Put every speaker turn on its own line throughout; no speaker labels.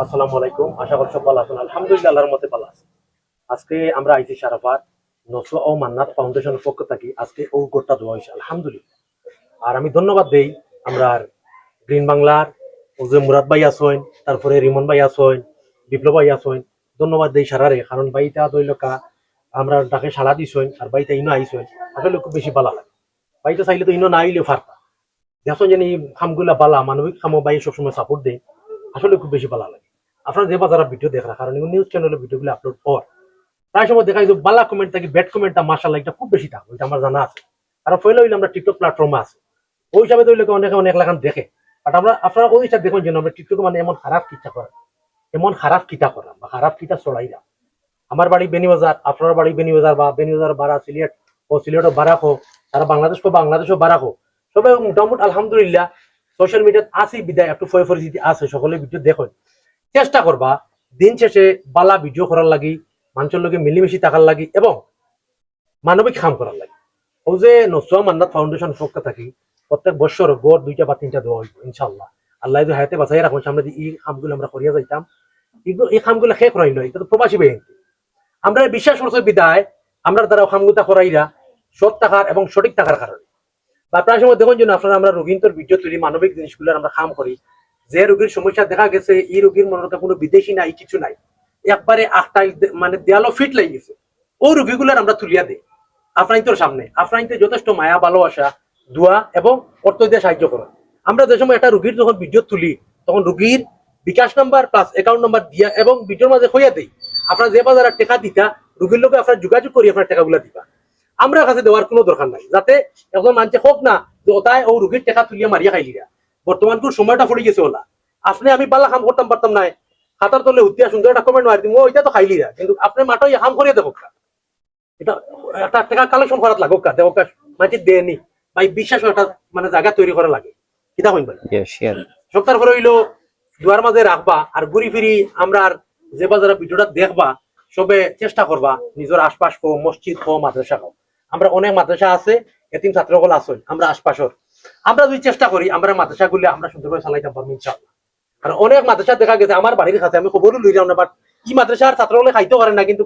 আসসালামু আলাইকুম। আশা করি সব ভালো আছেন। আলহামদুলিল্লাহ আল্লাহর মতে ভালো আছে। আজকে আমরা আইছি শারাফাত নসর ও মান্নাত ফাউন্ডেশনের পক্ষ থেকে আজকে ও গোটটা দেওয়া হয়েছে আলহামদুলিল্লাহ। আর আমি ধন্যবাদ দেই আমরা গ্রিন বাংলার ও যে মুরাদ ভাই আসইন, তারপরে রিমন ভাই আসইন, বিপ্লব ভাই আসইন, ধন্যবাদ দেই সারারে, কারণ বাইটা দইলকা আমরা ডাকে সাড়া দিছইন আর বাইটা ইনো আইসইন, আসলে খুব বেশি ভালো লাগে। বাইটা চাইলে তো ইনো না আইলেও পারতা। দেখুন যেন এই খামগুলা বালা মানবিক খামো বাই সবসময় সাপোর্ট দেয়, আসলে খুব বেশি ভালো লাগে। আপনারা যে বাজারা ভিডিও দেখা, কারণ নিউজ চ্যানেলে ভিডিওগুলো আপলোড হওয়ার প্রায় সময় দেখা যায় বালা কমেন্ট থাকে, ব্যাড কমেন্টটা মাশাআল্লাহ এটা খুব বেশি থাকে, ওইটা আমার জানা আছে। কারণ পয়লা হইলে আমরা টিকটক প্ল্যাটফর্মে আছে, ওই হিসাবে তো অনেকে অনেক লাগান দেখে। বাট আমরা আপনারা ওই হিসাব দেখুন যেন আমরা টিকটকে মানে এমন খারাপ কিতা করা, এমন খারাপ কিতা করা বা খারাপ কিতা চড়াইরা। আমার বাড়ি বেনিবাজার, আপনার বাড়ি বেনিবাজার বা বেনিবাজার বাড়া সিলেট ও সিলেটও বাড়াক হোক, সারা বাংলাদেশও বাড়াক হোক, সবাই মোটামুটি আলহামদুলিল্লাহ সোশ্যাল মিডিয়াত আছে বিদায় একটু ফয় পরিচিতি আছে, সকলে ভিডিও দেখুন। চেষ্টা করবা দিন শেষে বালা ভিডিও করার লাগি, মানুষের লগে মিলিমিশি থাকার লাগি এবং মানবিক কাম করার লাগি। ও যে নসুয়া মান্নাত ফাউন্ডেশন পক্ষ থাকি প্রত্যেক বছর গড় 2টা বা 3টা দেওয়া হইব ইনশাআল্লাহ। আল্লাহ যদি হায়াতে বাঁচাই রাখুন, সামনে এই কামগুলো আমরা করিয়া যাইতাম। এই কামগুলো শেষ করাইল, এটা তো প্রবাসী বাহিনী। আমরা বিশ্বাস করছি বিদায় আমরা দ্বারা খামগুতা করাইরা সৎ টাকার এবং সঠিক টাকার কারণে। বা প্রায় সময় দেখুন যেন আপনারা আমরা রোগীন্তর ভিডিও তৈরি মানবিক জিনিসগুলো আমরা কাম করি। যে রোগীর সমস্যা দেখা গেছে এই রোগীর মনে কোনো বিদেশি নাই, কিছু নাই, একবারে আখটাই মানে দেয়ালো ফিট লাগি গেছে, ওই রোগীগুলার আমরা তুলিয়া দিই আপনার সামনে। আপনার যথেষ্ট মায়া ভালোবাসা দোয়া এবং অর্থ দিয়ে সাহায্য করা। আমরা যে সময় একটা রোগীর যখন ভিডিও তুলি তখন রোগীর বিকাশ নাম্বার প্লাস অ্যাকাউন্ট নাম্বার দিয়া এবং ভিডিওর মাঝে হইয়া দেই আপনার যে বাজার টাকা দিতা রোগীর লোকে আপনার যোগাযোগ করি আপনার টাকাগুলা দিবা। আমরা কাছে দেওয়ার কোনো দরকার নাই, যাতে এখন মানুষে হোক না যে ওটাই ও রোগীর টাকা তুলিয়া মারিয়া খাইলিরা। বর্তমান কোন সময়টা পড়ে গেছে ওলা, আপনি আমি পাল্লা কাম করতাম পারতাম নাই, খাতার তলে উঠিয়া সুন্দর একটা কমেন্ট মারি দিম ওইটা তো খাইলিরা, কিন্তু আপনি মাঠে কাম করিয়া দেবো। এটা একটা টাকা কালেকশন করার লাগো কা দেবো, মাটি দেয়নি ভাই, বিশ্বাস একটা মানে জায়গা তৈরি করা লাগে। কিতা কইন ভাই সপ্তাহ পরে হইলো দুয়ার মাঝে রাখবা আর ঘুরি ফিরি আমরা যে বাজারে ভিডিওটা দেখবা সবে চেষ্টা করবা নিজের আশপাশ কো মসজিদ কো মাদ্রাসা কো। আমরা অনেক মাদ্রাসা আছে, এতিম ছাত্রগুলো আছে আমরা আশপাশের, আমরা যদি চেষ্টা করি আমরা মাদ্রাসা গুলো আমরা সুন্দরভাবে চালাইতে পারবো ইনশাআল্লাহ। আর অনেক মাদ্রাসা দেখা গেছে আমার বাড়ির কাছে, আমি খবরও লই যাও না, বাট ই মাদ্রাসার ছাত্রগুলো খাইতে পারে না, কিন্তু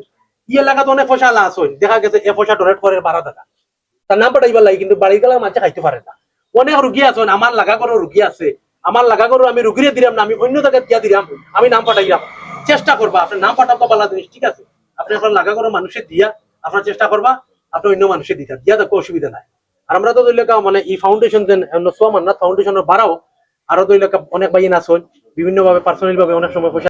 ই এলাকাতে অনেক পয়সা আলা আছে, দেখা গেছে এ পয়সা ডোনেট করে 12 টাকা, তার নাম পাঠাইবার লাগে, কিন্তু বাড়ির গেলা মানুষ খাইতে পারে না। অনেক রুগী আছে, আমার লাগা করো রুগী আছে, আমার লাগা করো আমি রুগীরে দিলাম না, আমি অন্য জায়গায় দিয়া দিলাম, আমি নাম পাঠাইলাম। চেষ্টা করবা আপনার নাম পাঠাবো ভালো জিনিস, ঠিক আছে, আপনি আপনার লাগা করো মানুষের দিয়া আপনার চেষ্টা করবা আপনি অন্য মানুষের দিতে দিয়া দেখো অসুবিধা নাই। আর আমরা তো দৈলেখা মানে এই ফাউন্ডেশন সোয়া মান্নাত ফাউন্ডেশনের বাড়াও আরো দৈলেখা অনেক বাইন আছে বিভিন্ন ভাবে পার্সোনাল ভাবে অনেক সময় পয়সা